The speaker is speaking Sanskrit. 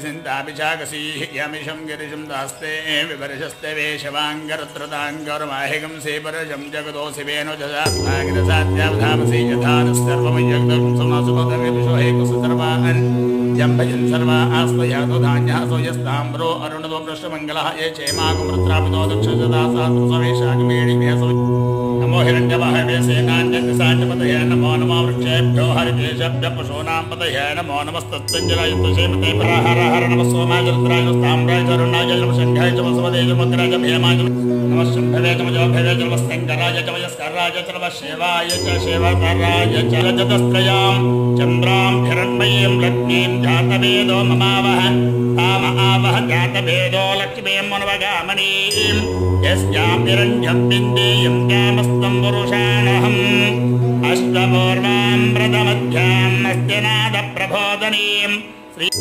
सिन्तापिशाकसीः यमिषं गिरिशं दास्ते विवर्षस्ते वेशवाङ्गरत्रताङ्गरमाहिकं सेपरजं जगदोऽसि वेणुजसात्मागिरसात्यावधामसि यथा सर्वमय्यग्दं समासुपदविशोहेकुसर्वान् जम्भजन् सर्वा आस्वयातो धान्यासो यस्ताम्रो अरुणदो पृष्ठमङ्गलः ये चेमाकुमृत्रापितो दक्षसदासात्मसवेशाकमेणिमेसो नमो हिरण्यवाहवे सेनान्यसान्यपतये नमो नमो वृक्षेभ्यो हरिकेशभ्यः पशूनां पतये नमो नमस्तत्सञ्जराय तुषेमते पराहर हर नमः सोमाय रुद्राय ताम्राय तरुणाय नमः शङ्खाय च वसुमते च मकराय भीमाय नमः शम्भवे च मजोभवे च नमः शङ्कराय च वयस्कराय च नमः शिवाय च शिवतराय च रजतस्त्रयां चन्द्रां हिरण्मयीं लक्ष्मीं जातवेदो ममावह ताम आवह जातवेदो लक्ष्मीं मनवगामनीं यस्यां हिरण्यं बिन्देयं ज्ञामस्तं पुरुषाणहम् अष्टपूर्वां व्रतमध्यां नस्त्यनादप्रबोधनीं